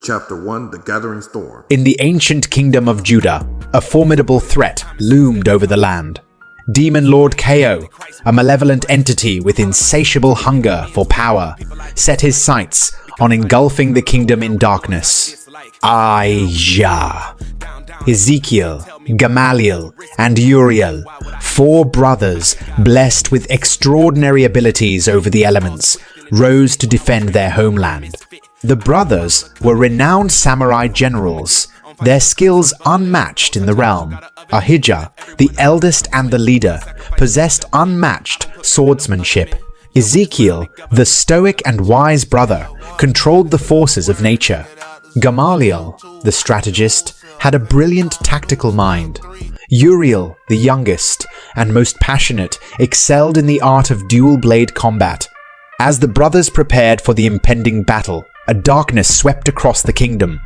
Chapter 1, The Gathering Storm. In the ancient kingdom of Judah, a formidable threat loomed over the land. Demon Lord Ko, a malevolent entity with insatiable hunger for power, set his sights on engulfing the kingdom in darkness. Jah, Ezekiel, Gamaliel, and Uriel, 4 brothers blessed with extraordinary abilities over the elements, rose to defend their homeland. The brothers were renowned samurai generals, their skills unmatched in the realm. Ahijah, the eldest and the leader, possessed unmatched swordsmanship. Ezekiel, the stoic and wise brother, controlled the forces of nature. Gamaliel, the strategist, had a brilliant tactical mind. Uriel, the youngest and most passionate, excelled in the art of dual-blade combat. As the brothers prepared for the impending battle, a darkness swept across the kingdom.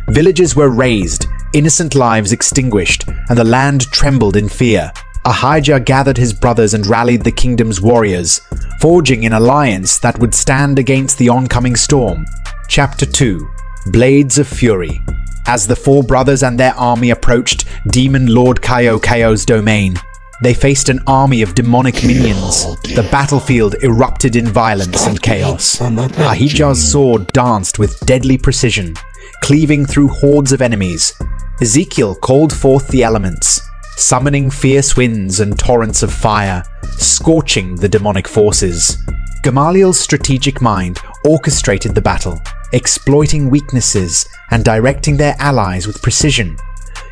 Villages were razed, innocent lives extinguished, and the land trembled in fear. Ahijah gathered his brothers and rallied the kingdom's warriors, forging an alliance that would stand against the oncoming storm. Chapter 2, Blades of Fury. As the 4 brothers and their army approached Demon Lord Ko's domain, they faced an army of demonic minions. The battlefield erupted in violence and chaos. Ahijah's sword danced with deadly precision, cleaving through hordes of enemies. Ezekiel called forth the elements, summoning fierce winds and torrents of fire, scorching the demonic forces. Gamaliel's strategic mind orchestrated the battle, exploiting weaknesses and directing their allies with precision.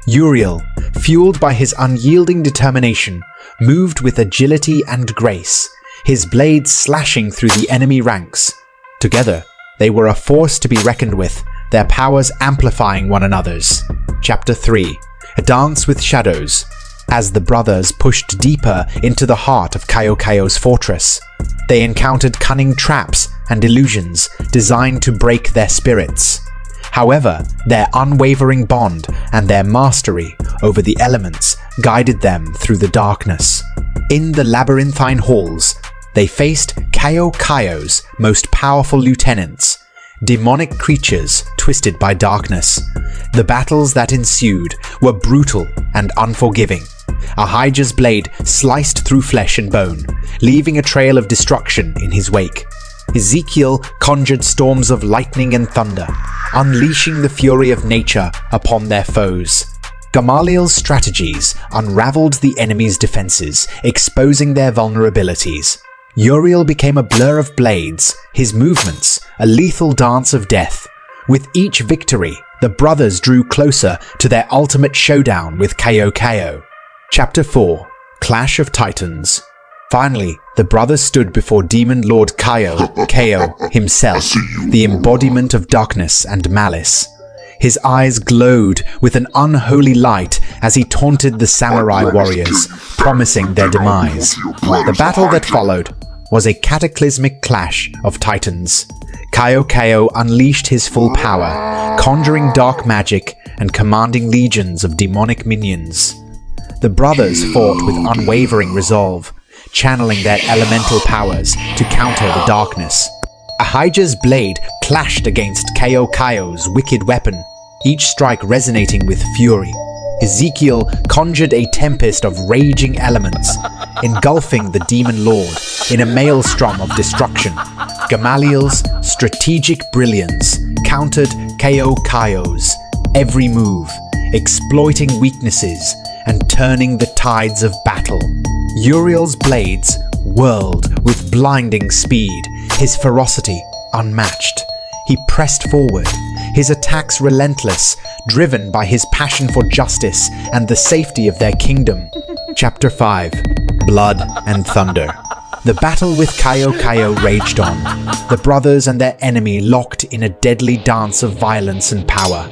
Uriel, fueled by his unyielding determination, moved with agility and grace, his blades slashing through the enemy ranks. Together, they were a force to be reckoned with, their powers amplifying one another's. Chapter 3, A Dance with Shadows. As the brothers pushed deeper into the heart of Ko's fortress, they encountered cunning traps and illusions designed to break their spirits. However, their unwavering bond and their mastery over the elements guided them through the darkness. In the labyrinthine halls, they faced Ko's most powerful lieutenants, demonic creatures twisted by darkness. The battles that ensued were brutal and unforgiving. Ahijah's blade sliced through flesh and bone, leaving a trail of destruction in his wake. Ezekiel conjured storms of lightning and thunder, unleashing the fury of nature upon their foes. Gamaliel's strategies unraveled the enemy's defenses, exposing their vulnerabilities. Uriel became a blur of blades, his movements a lethal dance of death. With each victory, the brothers drew closer to their ultimate showdown with Ko. Chapter 4, Clash of Titans. Finally, the brothers stood before Demon Lord Ko himself, the embodiment of darkness and malice. His eyes glowed with an unholy light as he taunted the samurai warriors, promising their demise. The battle that followed was a cataclysmic clash of titans. Ko unleashed his full power, conjuring dark magic and commanding legions of demonic minions. The brothers fought with unwavering resolve, channeling their elemental powers to counter the darkness. Ahijah's blade clashed against Ko's wicked weapon, each strike resonating with fury. Ezekiel conjured a tempest of raging elements, engulfing the demon lord in a maelstrom of destruction. Gamaliel's strategic brilliance countered Ko's every move, exploiting weaknesses and turning the tides of battle. Uriel's blades whirled with blinding speed, his ferocity unmatched. He pressed forward, his attacks relentless, driven by his passion for justice and the safety of their kingdom. Chapter 5, Blood and Thunder. The battle with Ko raged on, the brothers and their enemy locked in a deadly dance of violence and power.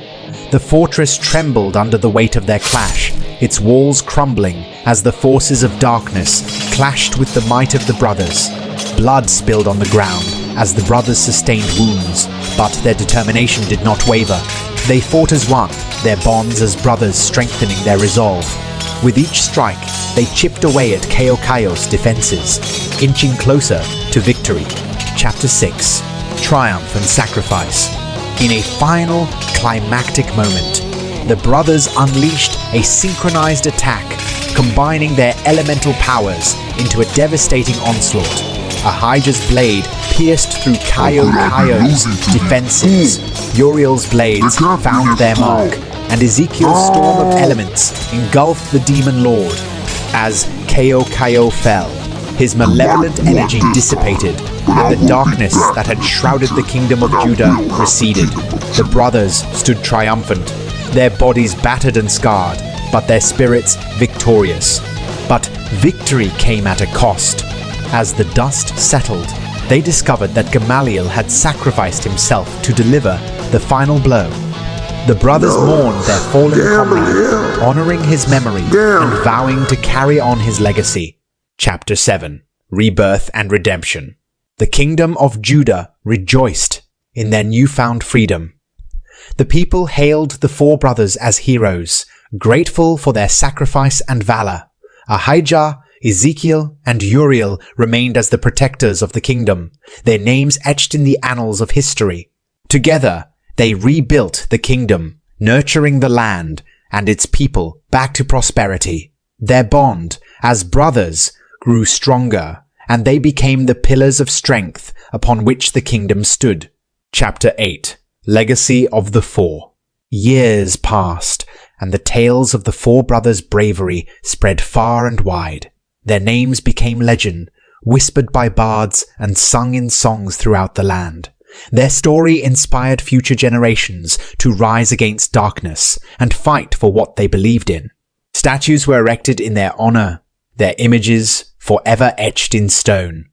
The fortress trembled under the weight of their clash, its walls crumbling as the forces of darkness clashed with the might of the brothers. Blood spilled on the ground as the brothers sustained wounds, but their determination did not waver. They fought as one, their bonds as brothers strengthening their resolve. With each strike, they chipped away at Ko's defenses, inching closer to victory. Chapter 6, Triumph and Sacrifice. In a final, climactic moment, the brothers unleashed a synchronized attack, combining their elemental powers into a devastating onslaught. Ahijah's blade pierced through Kaio's defenses. Uriel's blades found their mark, and Ezekiel's storm of elements engulfed the demon lord. As Kaio fell, his malevolent energy dissipated, and the darkness that had shrouded the kingdom of Judah receded. The brothers stood triumphant, their bodies battered and scarred, but their spirits victorious. But victory came at a cost. As the dust settled, they discovered that Gamaliel had sacrificed himself to deliver the final blow. The brothers mourned their fallen comrade, honoring his memory and vowing to carry on his legacy. Chapter 7: Rebirth and Redemption. The kingdom of Judah rejoiced in their newfound freedom. The people hailed the four brothers as heroes, grateful for their sacrifice and valor. Ahijah, Ezekiel, and Uriel remained as the protectors of the kingdom, their names etched in the annals of history. Together, they rebuilt the kingdom, nurturing the land and its people back to prosperity. Their bond, as brothers, grew stronger, and they became the pillars of strength upon which the kingdom stood. Chapter 8: Legacy of the Four. Years passed, and the tales of the four brothers' bravery spread far and wide. Their names became legend, whispered by bards and sung in songs throughout the land. Their story inspired future generations to rise against darkness and fight for what they believed in. Statues were erected in their honor, their images forever etched in stone.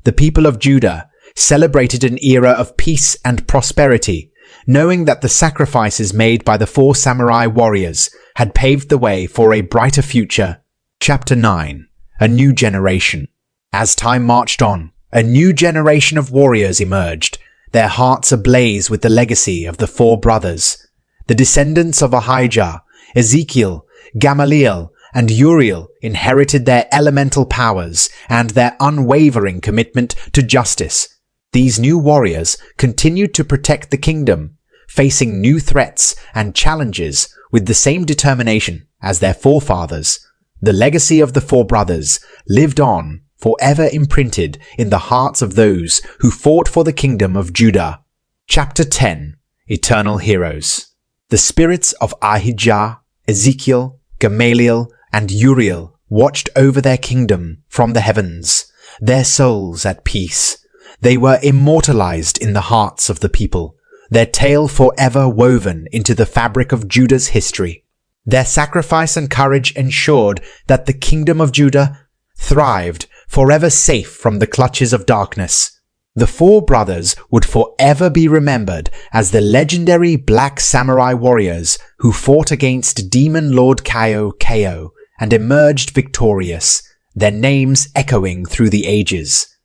The people of Judah celebrated an era of peace and prosperity, knowing that the sacrifices made by the four samurai warriors had paved the way for a brighter future. Chapter 9: A New Generation. As time marched on, a new generation of warriors emerged, their hearts ablaze with the legacy of the four brothers. The descendants of Ahijah, Ezekiel, Gamaliel, and Uriel inherited their elemental powers and their unwavering commitment to justice. These new warriors continued to protect the kingdom, facing new threats and challenges with the same determination as their forefathers. The legacy of the four brothers lived on, forever imprinted in the hearts of those who fought for the kingdom of Judah. Chapter 10: Eternal Heroes. The spirits of Ahijah, Ezekiel, Gamaliel, and Uriel watched over their kingdom from the heavens, their souls at peace. They were immortalized in the hearts of the people, their tale forever woven into the fabric of Judah's history. Their sacrifice and courage ensured that the kingdom of Judah thrived, forever safe from the clutches of darkness. The four brothers would forever be remembered as the legendary black samurai warriors who fought against demon lord Kaio and emerged victorious, their names echoing through the ages.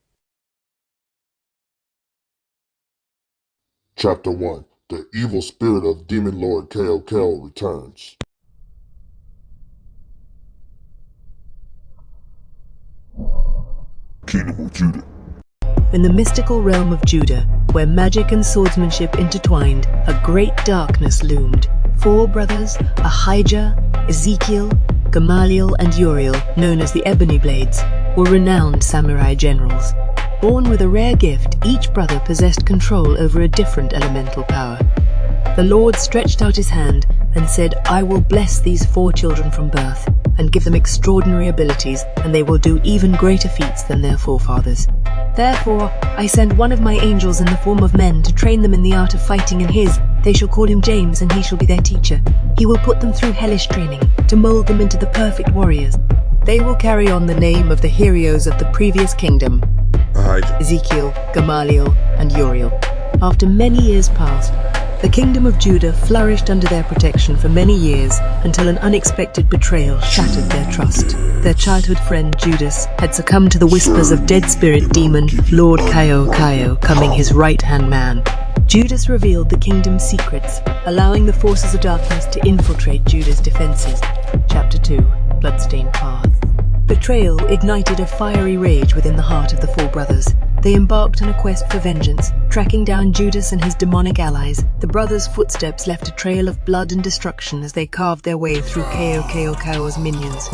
Chapter 1: The evil spirit of demon lord Kaio returns. Kingdom of Judah. In the mystical realm of Judah, where magic and swordsmanship intertwined, a great darkness loomed. Four brothers, Ahijah, Ezekiel, Gamaliel, and Uriel, known as the Ebony Blades, were renowned samurai generals. Born with a rare gift, each brother possessed control over a different elemental power. The Lord stretched out his hand and said, "I will bless these four children from birth and give them extraordinary abilities, and they will do even greater feats than their forefathers. Therefore, I send one of my angels in the form of men to train them in the art of fighting in his. They shall call him James, and he shall be their teacher. He will put them through hellish training to mold them into the perfect warriors. They will carry on the name of the heroes of the previous kingdom, Ezekiel, Gamaliel, and Uriel." After many years passed, the kingdom of Judah flourished under their protection for many years until an unexpected betrayal shattered their trust. Their childhood friend Judas had succumbed to the whispers of dead spirit demon Lord Kaio coming his right-hand man. Judas revealed the kingdom's secrets, allowing the forces of darkness to infiltrate Judah's defenses. Chapter 2: Bloodstained Paths. Betrayal ignited a fiery rage within the heart of the four brothers. They embarked on a quest for vengeance, tracking down Judas and his demonic allies. The brothers' footsteps left a trail of blood and destruction as they carved their way through Kao's minions.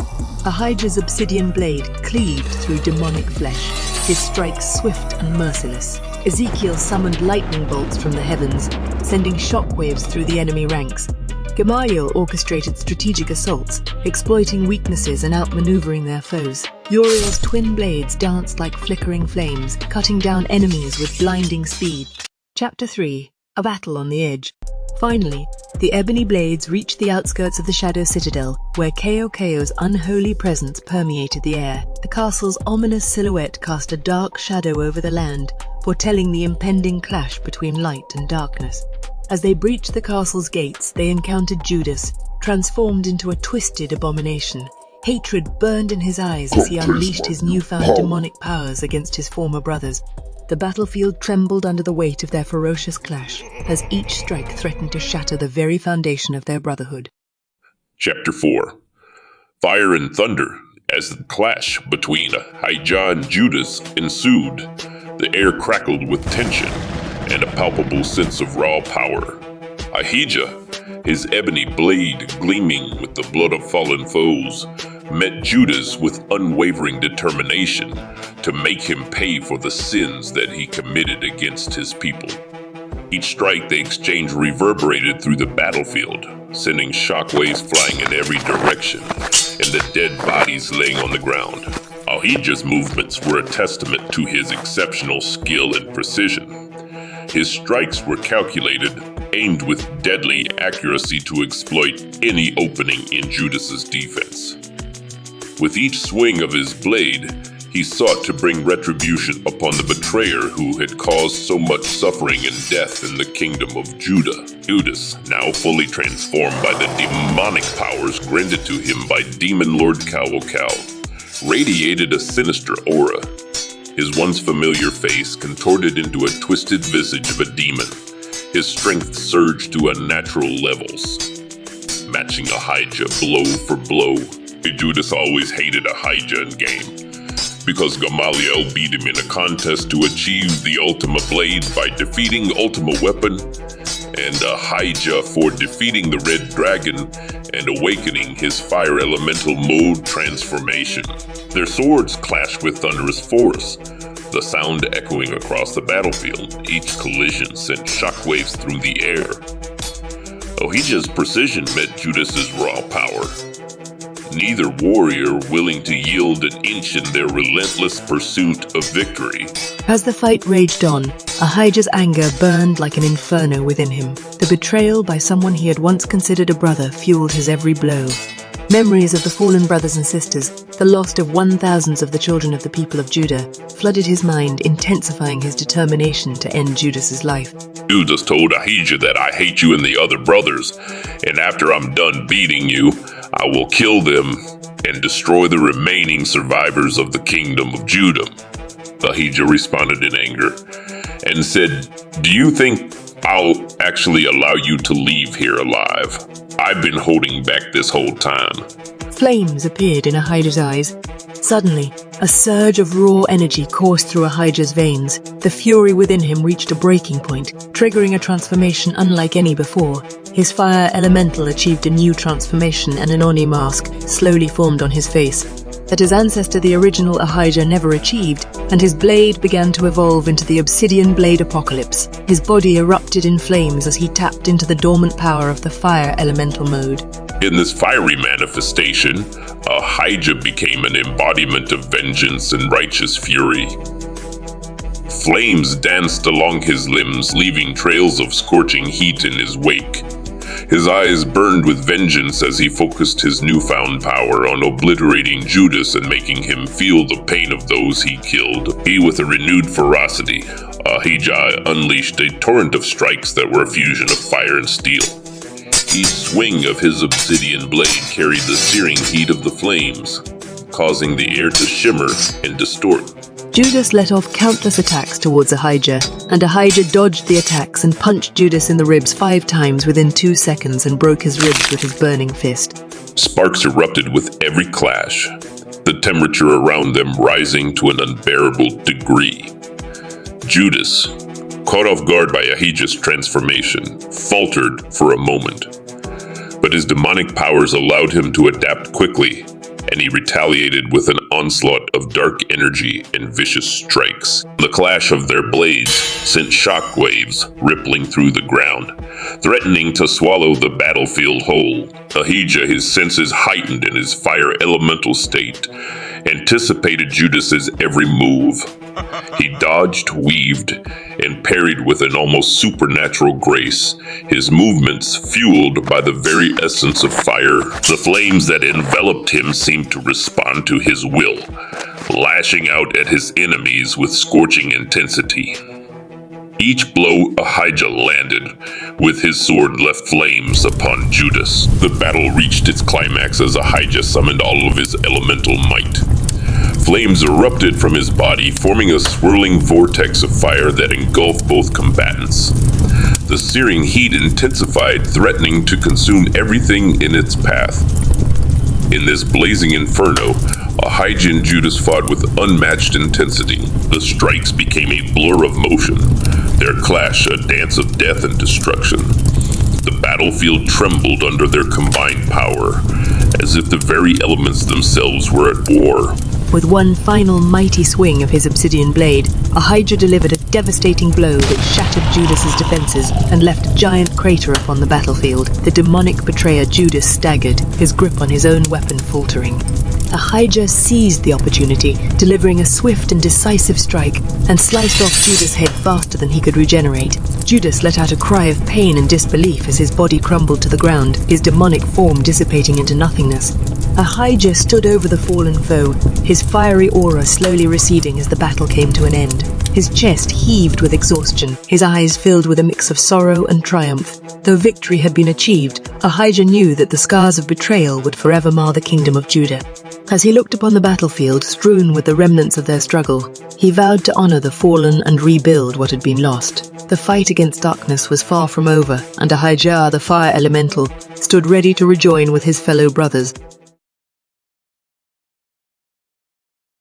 Ahijah's obsidian blade cleaved through demonic flesh, his strikes swift and merciless. Ezekiel summoned lightning bolts from the heavens, sending shockwaves through the enemy ranks. Gamaliel orchestrated strategic assaults, exploiting weaknesses and outmaneuvering their foes. Uriel's twin blades danced like flickering flames, cutting down enemies with blinding speed. Chapter 3. A Battle on the Edge. Finally, the ebony blades reached the outskirts of the Shadow Citadel, where Kao's unholy presence permeated the air. The castle's ominous silhouette cast a dark shadow over the land, foretelling the impending clash between light and darkness. As they breached the castle's gates, they encountered Judas, transformed into a twisted abomination. Hatred burned in his eyes as he unleashed his newfound demonic powers against his former brothers. The battlefield trembled under the weight of their ferocious clash, as each strike threatened to shatter the very foundation of their brotherhood. Chapter 4. Fire and thunder. As the clash between Ahijah and Judas ensued, the air crackled with tension and a palpable sense of raw power. Ahijah, his ebony blade gleaming with the blood of fallen foes, met Judas with unwavering determination to make him pay for the sins that he committed against his people. Each strike they exchanged reverberated through the battlefield, sending shockwaves flying in every direction and the dead bodies laying on the ground. Ahijah's movements were a testament to his exceptional skill and precision. His strikes were calculated, aimed with deadly accuracy to exploit any opening in Judas's defense. With each swing of his blade, he sought to bring retribution upon the betrayer who had caused so much suffering and death in the kingdom of Judah. Judas, now fully transformed by the demonic powers granted to him by Demon Lord Kaokel, radiated a sinister aura. His once familiar face contorted into a twisted visage of a demon. His strength surged to unnatural levels, matching Ahijah blow for blow. Judas always hated Ahijah in game, because Gamaliel beat him in a contest to achieve the Ultima Blade by defeating Ultima Weapon, and Ahijah for defeating the Red Dragon and awakening his fire elemental mode transformation. Their swords clashed with thunderous force, the sound echoing across the battlefield. Each collision sent shockwaves through the air. Ahijah's precision met Judas's raw power, neither warrior willing to yield an inch in their relentless pursuit of victory. As the fight raged on, Ahijah's anger burned like an inferno within him. The betrayal by someone he had once considered a brother fueled his every blow. Memories of the fallen brothers and sisters, the loss of 1,000s of the children of the people of Judah, flooded his mind, intensifying his determination to end Judas's life. Judas told Ahijah that I hate you and the other brothers, and after I'm done beating you, I will kill them and destroy the remaining survivors of the kingdom of Judah. Ahijah responded in anger and said, "Do you think I'll actually allow you to leave here alive? I've been holding back this whole time." Flames appeared in Ahijah's eyes. Suddenly, a surge of raw energy coursed through Ahijah's veins. The fury within him reached a breaking point, triggering a transformation unlike any before. His fire elemental achieved a new transformation, and an Oni mask slowly formed on his face that his ancestor, the original Ahijah, never achieved, and his blade began to evolve into the obsidian blade apocalypse. His body erupted in flames as he tapped into the dormant power of the fire elemental mode. In this fiery manifestation, Ahijah became an embodiment of vengeance and righteous fury. Flames danced along his limbs, leaving trails of scorching heat in his wake. His eyes burned with vengeance as he focused his newfound power on obliterating Judas and making him feel the pain of those he killed. With a renewed ferocity, Ahijah unleashed a torrent of strikes that were a fusion of fire and steel. Each swing of his obsidian blade carried the searing heat of the flames, causing the air to shimmer and distort. Judas let off countless attacks towards Ahijah, and Ahijah dodged the attacks and punched Judas in the ribs 5 times within 2 seconds and broke his ribs with his burning fist. Sparks erupted with every clash, the temperature around them rising to an unbearable degree. Judas, caught off guard by Ahijah's transformation, faltered for a moment. But his demonic powers allowed him to adapt quickly, and he retaliated with an onslaught of dark energy and vicious strikes. The clash of their blades sent shockwaves rippling through the ground, threatening to swallow the battlefield whole. Ahijah, his senses heightened in his fire elemental state, anticipated Judas's every move. He dodged, weaved, and parried with an almost supernatural grace, his movements fueled by the very essence of fire. The flames that enveloped him seemed to respond to his will, lashing out at his enemies with scorching intensity. Each blow Ahijah landed with his sword left flames upon Judas. The battle reached its climax as Ahijah summoned all of his elemental might. Flames erupted from his body, forming a swirling vortex of fire that engulfed both combatants. The searing heat intensified, threatening to consume everything in its path. In this blazing inferno, Ahijah and Judas fought with unmatched intensity. The strikes became a blur of motion, their clash a dance of death and destruction. The battlefield trembled under their combined power, as if the very elements themselves were at war. With one final mighty swing of his obsidian blade, Ahijah delivered a devastating blow that shattered Judas's defenses and left a giant crater upon the battlefield. The demonic betrayer Judas staggered, his grip on his own weapon faltering. Ahijah seized the opportunity, delivering a swift and decisive strike, and sliced off Judas' head faster than he could regenerate. Judas let out a cry of pain and disbelief as his body crumbled to the ground, his demonic form dissipating into nothingness. Ahijah stood over the fallen foe, his fiery aura slowly receding as the battle came to an end. His chest heaved with exhaustion, his eyes filled with a mix of sorrow and triumph. Though victory had been achieved, Ahijah knew that the scars of betrayal would forever mar the kingdom of Judah. As he looked upon the battlefield strewn with the remnants of their struggle, he vowed to honor the fallen and rebuild what had been lost. The fight against darkness was far from over, and Ahijah, the fire elemental, stood ready to rejoin with his fellow brothers.